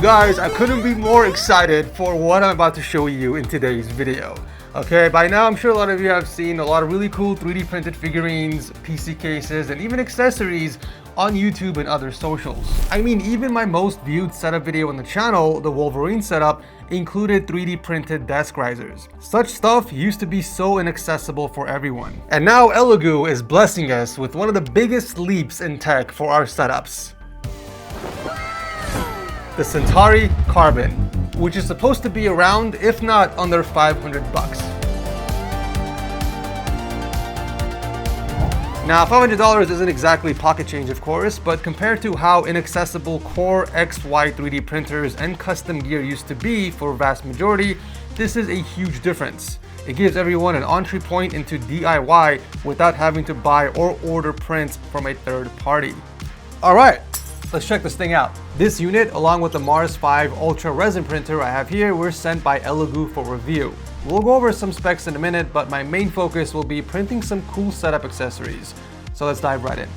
Guys, I couldn't be more excited for what I'm about to show you in today's video. Okay, by now I'm sure a lot of you have seen a lot of really cool 3D printed figurines, PC cases, and even accessories on YouTube and other socials. I mean, even my most viewed setup video on the channel, the Wolverine setup, included 3D printed desk risers. Such stuff used to be so inaccessible for everyone. And now Elegoo is blessing us with one of the biggest leaps in tech for our setups. The Centauri Carbon, which is supposed to be around, if not under 500 bucks. Now, $500 isn't exactly pocket change, of course, but compared to how inaccessible Core XY 3D printers and custom gear used to be for a vast majority, this is a huge difference. It gives everyone an entry point into DIY without having to buy or order prints from a third party. All right, let's check this thing out. This unit, along with the Mars 5 Ultra Resin printer I have here, were sent by Elegoo for review. We'll go over some specs in a minute, but my main focus will be printing some cool setup accessories. So let's dive right in.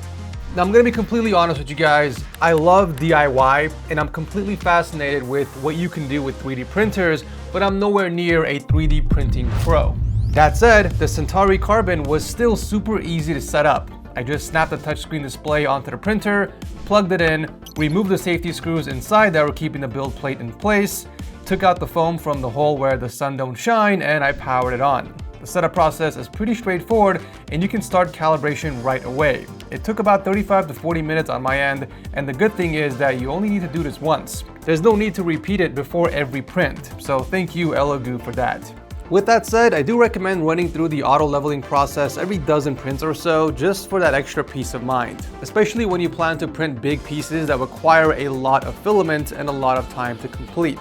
Now, I'm gonna be completely honest with you guys. I love DIY, and I'm completely fascinated with what you can do with 3D printers, but I'm nowhere near a 3D printing pro. That said, the Centauri Carbon was still super easy to set up. I just snapped the touchscreen display onto the printer, plugged it in, removed the safety screws inside that were keeping the build plate in place, took out the foam from the hole where the sun don't shine, and I powered it on. The setup process is pretty straightforward, and you can start calibration right away. It took about 35 to 40 minutes on my end, and the good thing is that you only need to do this once. There's no need to repeat it before every print, so thank you Elegoo for that. With that said, I do recommend running through the auto leveling process every dozen prints or so, just for that extra peace of mind, especially when you plan to print big pieces that require a lot of filament and a lot of time to complete.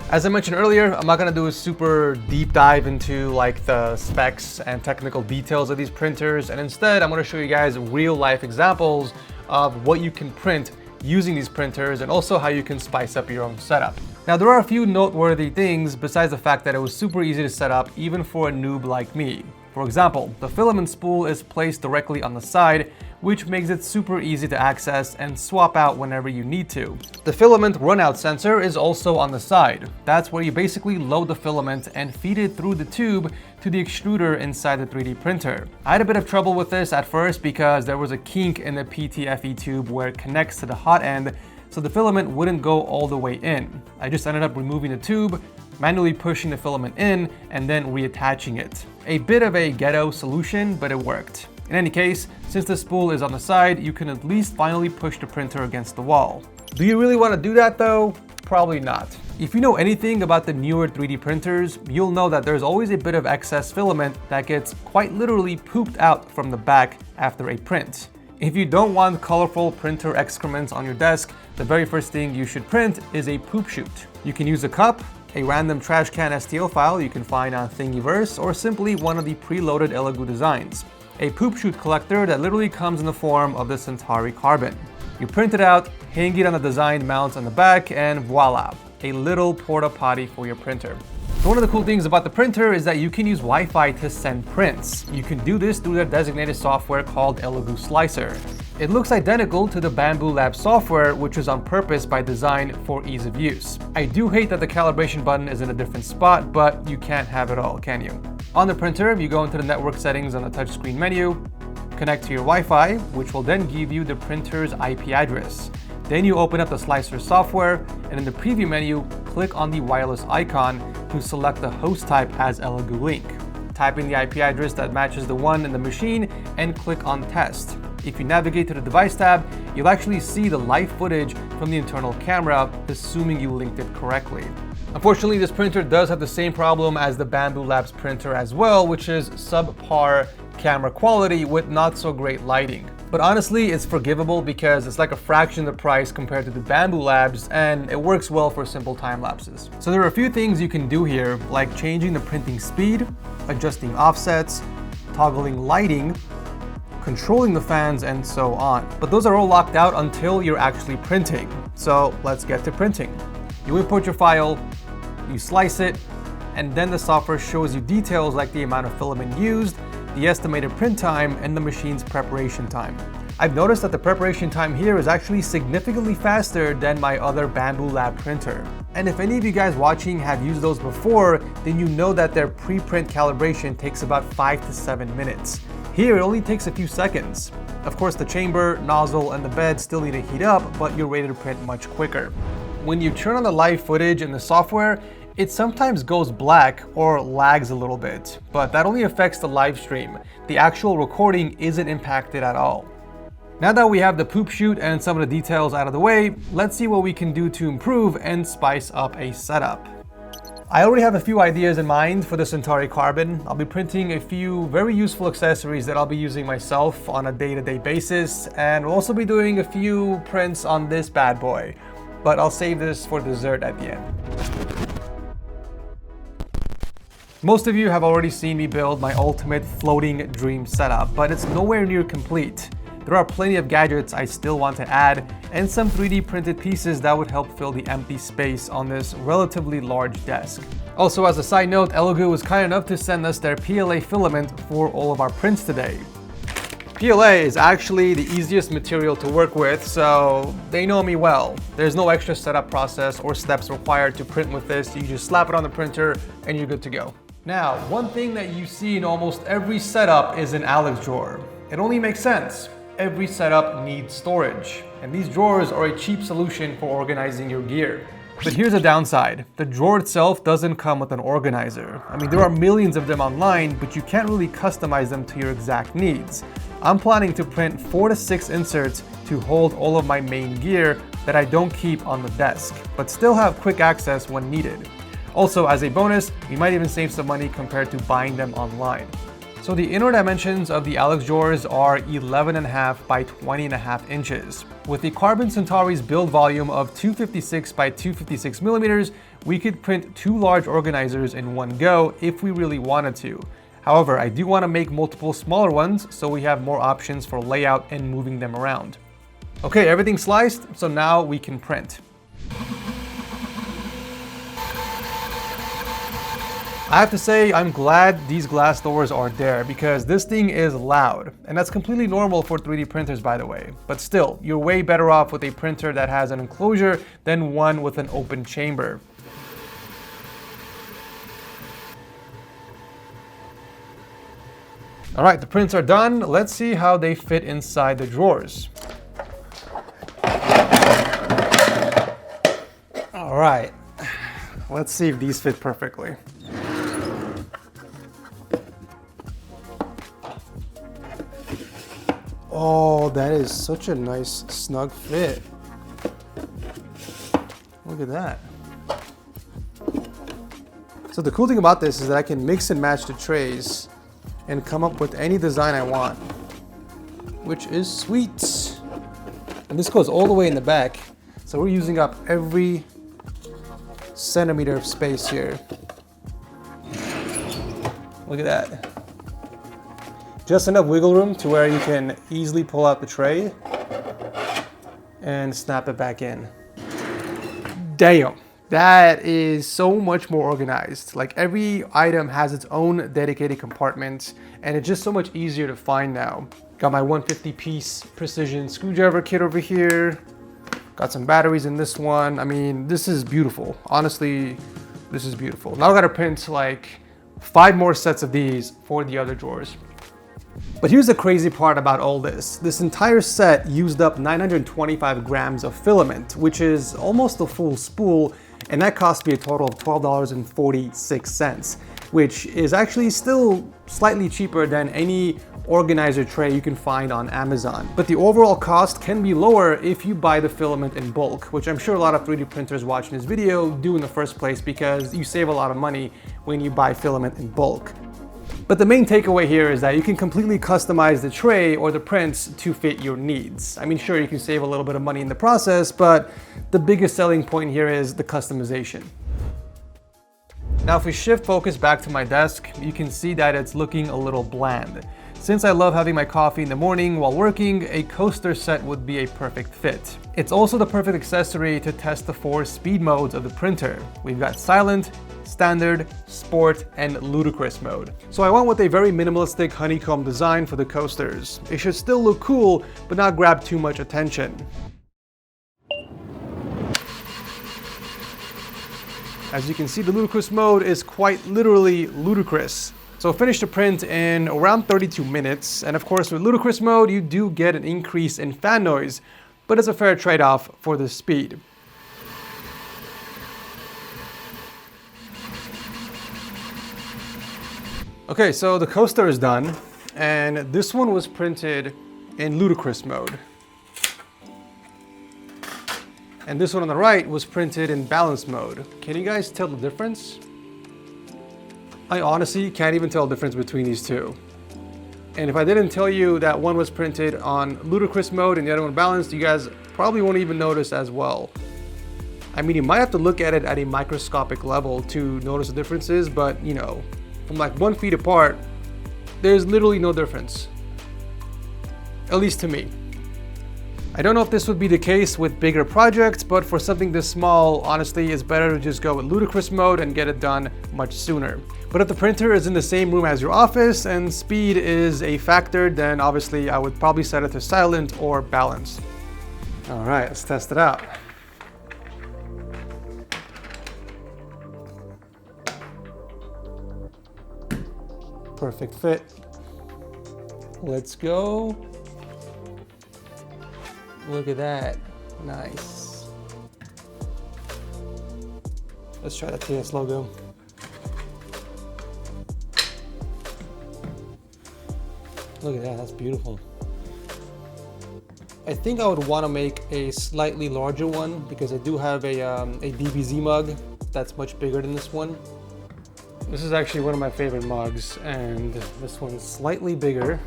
As I mentioned earlier, I'm not gonna do a super deep dive into like the specs and technical details of these printers, and instead I'm gonna show you guys real life examples of what you can print using these printers and also how you can spice up your own setup. Now, there are a few noteworthy things besides the fact that it was super easy to set up even for a noob like me. For example, the filament spool is placed directly on the side, which makes it super easy to access and swap out whenever you need to. The filament runout sensor is also on the side. That's where you basically load the filament and feed it through the tube to the extruder inside the 3D printer. I had a bit of trouble with this at first because there was a kink in the PTFE tube where it connects to the hot end, so the filament wouldn't go all the way in. I just ended up removing the tube, manually pushing the filament in, and then reattaching it. A bit of a ghetto solution, but it worked. In any case, since the spool is on the side, you can at least finally push the printer against the wall. Do you really want to do that though? Probably not. If you know anything about the newer 3D printers, you'll know that there's always a bit of excess filament that gets quite literally pooped out from the back after a print. If you don't want colorful printer excrements on your desk, the very first thing you should print is a poop chute. You can use a cup, a random trash can STL file you can find on Thingiverse, or simply one of the preloaded Elegoo designs. A poop chute collector that literally comes in the form of the Centauri Carbon. You print it out, hang it on the designed mounts on the back, and voila, a little porta potty for your printer. So one of the cool things about the printer is that you can use Wi-Fi to send prints. You can do this through their designated software called Elegoo Slicer. It looks identical to the Bamboo Lab software, which was on purpose by design for ease of use. I do hate that the calibration button is in a different spot, but you can't have it all, can you? On the printer, you go into the network settings on the touchscreen menu, connect to your Wi-Fi, which will then give you the printer's IP address. Then you open up the Slicer software, and in the preview menu, click on the wireless icon to select the host type as Elegoo Link. Type in the IP address that matches the one in the machine and click on Test. If you navigate to the Device tab, you'll actually see the live footage from the internal camera, assuming you linked it correctly. Unfortunately, this printer does have the same problem as the Bamboo Labs printer as well, which is subpar camera quality with not so great lighting. But honestly, it's forgivable because it's like a fraction of the price compared to the Bamboo Labs, and it works well for simple time lapses. So there are a few things you can do here, like changing the printing speed, adjusting offsets, toggling lighting, controlling the fans, and so on. But those are all locked out until you're actually printing. So let's get to printing. You import your file, you slice it, and then the software shows you details like the amount of filament used, the estimated print time, and the machine's preparation time. I've noticed that the preparation time here is actually significantly faster than my other Bamboo Lab printer. And if any of you guys watching have used those before, then you know that their pre-print calibration takes about 5 to 7 minutes. Here, it only takes a few seconds. Of course, the chamber, nozzle, and the bed still need to heat up, but you're ready to print much quicker. When you turn on the live footage in the software, it sometimes goes black or lags a little bit, but that only affects the live stream. The actual recording isn't impacted at all. Now that we have the poop chute and some of the details out of the way, let's see what we can do to improve and spice up a setup. I already have a few ideas in mind for the Centauri Carbon. I'll be printing a few very useful accessories that I'll be using myself on a day-to-day basis, and we'll also be doing a few prints on this bad boy, but I'll save this for dessert at the end. Most of you have already seen me build my ultimate floating dream setup, but it's nowhere near complete. There are plenty of gadgets I still want to add, and some 3D printed pieces that would help fill the empty space on this relatively large desk. Also, as a side note, Elegoo was kind enough to send us their PLA filament for all of our prints today. PLA is actually the easiest material to work with, so they know me well. There's no extra setup process or steps required to print with this. You just slap it on the printer and you're good to go. Now, one thing that you see in almost every setup is an Alex drawer. It only makes sense. Every setup needs storage, and these drawers are a cheap solution for organizing your gear. But here's a downside. The drawer itself doesn't come with an organizer. I mean, there are millions of them online, but you can't really customize them to your exact needs. I'm planning to print 4 to 6 inserts to hold all of my main gear that I don't keep on the desk, but still have quick access when needed. Also, as a bonus, you might even save some money compared to buying them online. So the inner dimensions of the Alex drawers are 11.5 by 20.5 inches. With the Carbon Centauri's build volume of 256 by 256 millimeters, we could print 2 large organizers in one go if we really wanted to. However, I do want to make multiple smaller ones so we have more options for layout and moving them around. Okay, everything's sliced, so now we can print. I have to say, I'm glad these glass doors are there because this thing is loud, and that's completely normal for 3D printers, by the way. But still, you're way better off with a printer that has an enclosure than one with an open chamber. All right, the prints are done. Let's see how they fit inside the drawers. All right, let's see if these fit perfectly. Oh, that is such a nice snug fit. Look at that. So the cool thing about this is that I can mix and match the trays and come up with any design I want, which is sweet. And this goes all the way in the back. So we're using up every centimeter of space here. Look at that. Just enough wiggle room to where you can easily pull out the tray and snap it back in. Damn, that is so much more organized. Like every item has its own dedicated compartment and it's just so much easier to find now. Got my 150-piece precision screwdriver kit over here. Got some batteries in this one. I mean, this is beautiful. Honestly, this is beautiful. Now I gotta print like 5 more sets of these for the other drawers. But here's the crazy part about all this. This entire set used up 925 grams of filament, which is almost a full spool, and that cost me a total of $12.46, which is actually still slightly cheaper than any organizer tray you can find on Amazon. But the overall cost can be lower if you buy the filament in bulk, which I'm sure a lot of 3D printers watching this video do in the first place because you save a lot of money when you buy filament in bulk. But the main takeaway here is that you can completely customize the tray or the prints to fit your needs. I mean, sure, you can save a little bit of money in the process, but the biggest selling point here is the customization. Now, if we shift focus back to my desk, you can see that it's looking a little bland. Since I love having my coffee in the morning while working, a coaster set would be a perfect fit. It's also the perfect accessory to test the 4 speed modes of the printer. We've got silent, standard, sport, and ludicrous mode. So I went with a very minimalistic honeycomb design for the coasters. It should still look cool, but not grab too much attention. As you can see, the ludicrous mode is quite literally ludicrous. So finish the print in around 32 minutes. And of course, with ludicrous mode, you do get an increase in fan noise, but it's a fair trade-off for the speed. Okay, so the coaster is done, and this one was printed in ludicrous mode. And this one on the right was printed in balance mode. Can you guys tell the difference? I honestly can't even tell the difference between these two. And if I didn't tell you that one was printed on ludicrous mode and the other one balanced, you guys probably won't even notice as well. I mean, you might have to look at it at a microscopic level to notice the differences, but you know, from like 1 feet apart, there's literally no difference. At least to me. I don't know if this would be the case with bigger projects, but for something this small, honestly, it's better to just go with ludicrous mode and get it done much sooner. But if the printer is in the same room as your office and speed is a factor, then obviously I would probably set it to silent or balance. All right, let's test it out. Perfect fit. Let's go. Look at that, nice. Let's try the TS logo. Look at that, that's beautiful. I think I would want to make a slightly larger one because I do have a DBZ mug that's much bigger than this one. This is actually one of my favorite mugs, and this one's slightly bigger.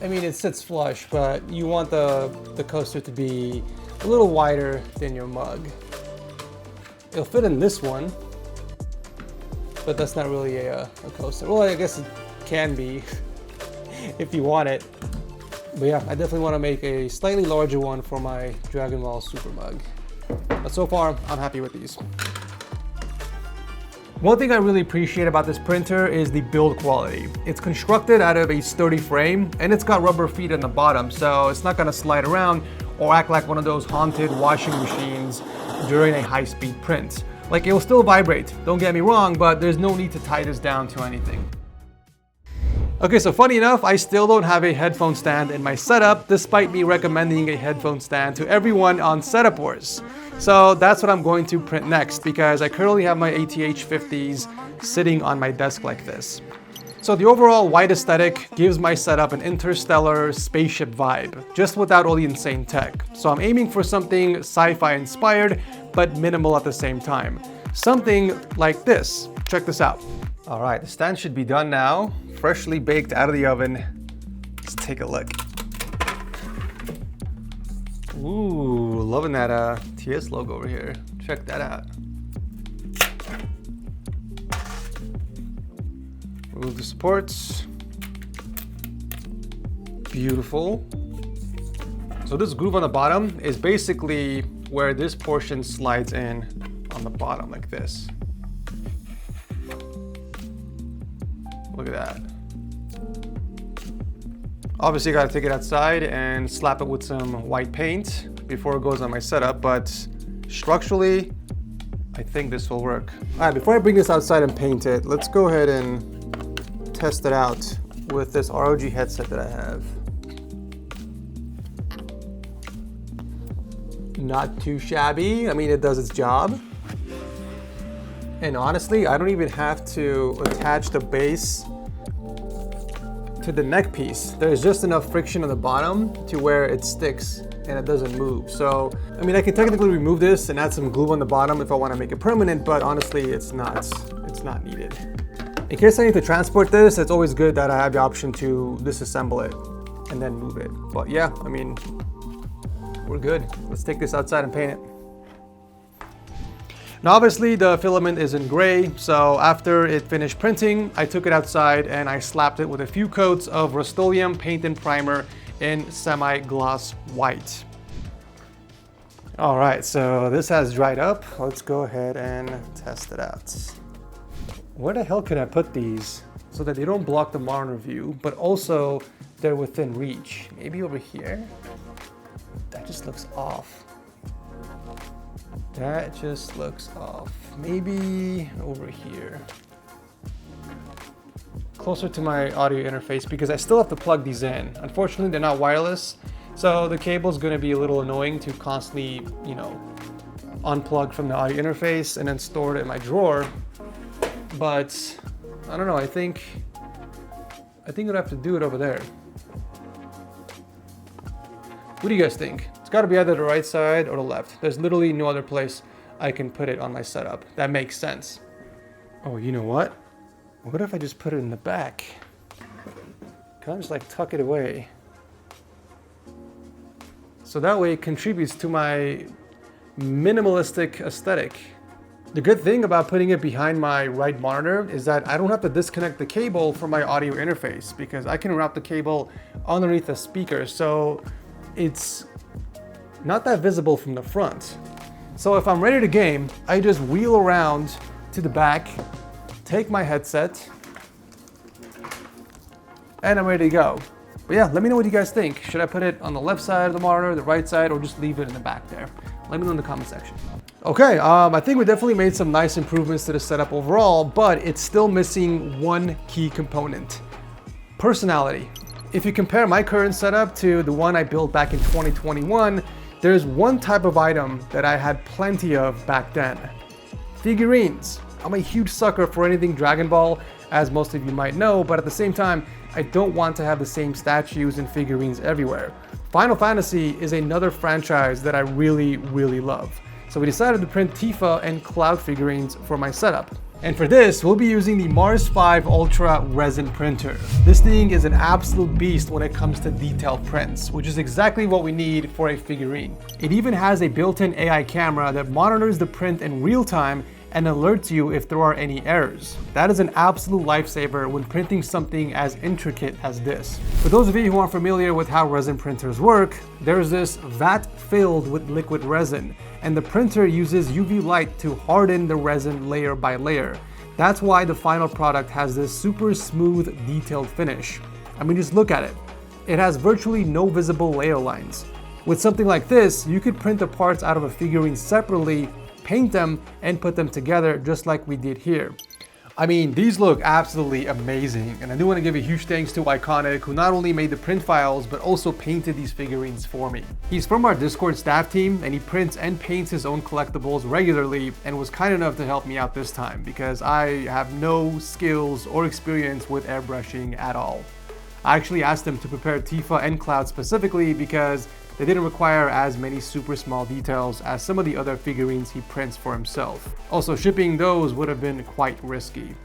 I mean, it sits flush, but you want the coaster to be a little wider than your mug. It'll fit in this one, but that's not really a coaster. Well, I guess it can be if you want it. But yeah, I definitely want to make a slightly larger one for my Dragon Ball Super mug. But so far, I'm happy with these. One thing I really appreciate about this printer is the build quality. It's constructed out of a sturdy frame and it's got rubber feet on the bottom, so it's not gonna slide around or act like one of those haunted washing machines during a high-speed print. Like, it will still vibrate, don't get me wrong, but there's no need to tie this down to anything. Okay, so funny enough, I still don't have a headphone stand in my setup, despite me recommending a headphone stand to everyone on Setup Wars. So that's what I'm going to print next, because I currently have my ATH50s sitting on my desk like this. So the overall white aesthetic gives my setup an interstellar spaceship vibe, just without all the insane tech. So I'm aiming for something sci-fi inspired, but minimal at the same time. Something like this. Check this out. All right, the stand should be done now. Freshly baked out of the oven. Let's take a look. Ooh, loving that TS logo over here. Check that out. Remove the supports. Beautiful. So this groove on the bottom is basically where this portion slides in on the bottom like this. Look at that. Obviously, I gotta take it outside and slap it with some white paint before it goes on my setup, but structurally, I think this will work. All right, before I bring this outside and paint it, let's go ahead and test it out with this ROG headset that I have. Not too shabby. I mean, it does its job. And honestly, I don't even have to attach the base to the neck piece. There's just enough friction on the bottom to where it sticks and it doesn't move. So, I mean, I can technically remove this and add some glue on the bottom if I want to make it permanent, but honestly, it's not needed. In case I need to transport this, it's always good that I have the option to disassemble it and then move it. But yeah, I mean, we're good. Let's take this outside and paint it. Now obviously the filament is in gray, so after it finished printing, I took it outside and I slapped it with a few coats of Rust-Oleum paint and primer in semi-gloss white. All right, so this has dried up. Let's go ahead and test it out. Where the hell can I put these so that they don't block the monitor view, but also they're within reach? Maybe over here? That just looks off. That just looks off. Maybe over here. Closer to my audio interface, because I still have to plug these in. Unfortunately, they're not wireless, so the cable's gonna be a little annoying to constantly, unplug from the audio interface and then store it in my drawer. But I don't know, I think I'd have to do it over there. What do you guys think? It's gotta be either the right side or the left. There's literally no other place I can put it on my setup. That makes sense. Oh, you know what? What if I just put it in the back? Can I just like tuck it away? So that way it contributes to my minimalistic aesthetic. The good thing about putting it behind my right monitor is that I don't have to disconnect the cable from my audio interface, because I can route the cable underneath the speaker, so it's not that visible from the front. So if I'm ready to game, I just wheel around to the back, take my headset, and I'm ready to go. But yeah, let me know what you guys think. Should I put it on the left side of the monitor, the right side, or just leave it in the back there? Let me know in the comment section. Okay, I think we definitely made some nice improvements to the setup overall, but it's still missing one key component: personality. If you compare my current setup to the one I built back in 2021, there's one type of item that I had plenty of back then: figurines. I'm a huge sucker for anything Dragon Ball, as most of you might know, but at the same time, I don't want to have the same statues and figurines everywhere. Final Fantasy is another franchise that I really, really love. So we decided to print Tifa and Cloud figurines for my setup. And for this, we'll be using the Mars 5 Ultra resin printer. This thing is an absolute beast when it comes to detailed prints, which is exactly what we need for a figurine. It even has a built-in AI camera that monitors the print in real time and alerts you if there are any errors. That is an absolute lifesaver when printing something as intricate as this. For those of you who aren't familiar with how resin printers work, there's this vat filled with liquid resin, and the printer uses UV light to harden the resin layer by layer. That's why the final product has this super smooth, detailed finish. I mean, just look at it. It has virtually no visible layer lines. With something like this, you could print the parts out of a figurine separately, paint them, and put them together just like we did here. I mean, these look absolutely amazing, and I do want to give a huge thanks to Iconic, who not only made the print files, but also painted these figurines for me. He's from our Discord staff team, and he prints and paints his own collectibles regularly, and was kind enough to help me out this time, because I have no skills or experience with airbrushing at all. I actually asked him to prepare Tifa and Cloud specifically because they didn't require as many super small details as some of the other figurines he prints for himself. Also, shipping those would have been quite risky.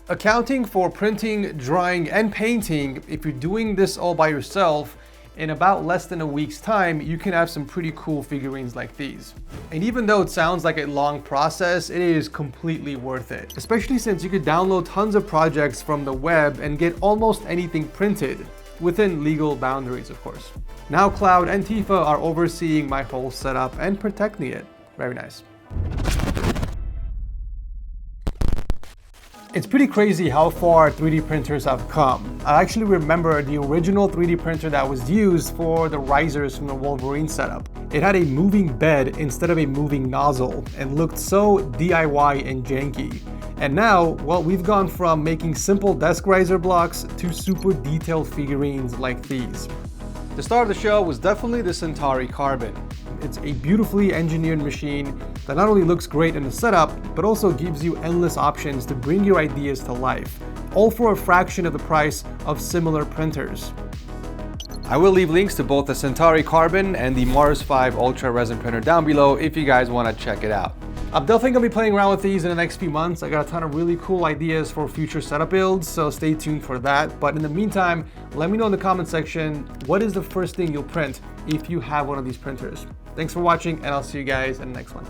Accounting for printing, drawing, and painting, if you're doing this all by yourself, in about less than a week's time, you can have some pretty cool figurines like these. And even though it sounds like a long process, it is completely worth it. Especially since you could download tons of projects from the web and get almost anything printed, within legal boundaries, of course. Now Cloud and Tifa are overseeing my whole setup and protecting it. Very nice. It's pretty crazy how far 3D printers have come. I actually remember the original 3D printer that was used for the risers from the Wolverine setup. It had a moving bed instead of a moving nozzle and looked so DIY and janky. And now, well, we've gone from making simple desk riser blocks to super detailed figurines like these. The star of the show was definitely the Centauri Carbon. It's a beautifully engineered machine that not only looks great in the setup, but also gives you endless options to bring your ideas to life, all for a fraction of the price of similar printers. I will leave links to both the Centauri Carbon and the Mars 5 Ultra resin printer down below if you guys want to check it out. I'm definitely going to be playing around with these in the next few months. I got a ton of really cool ideas for future setup builds, so stay tuned for that. But in the meantime, let me know in the comment section, what is the first thing you'll print if you have one of these printers? Thanks for watching, and I'll see you guys in the next one.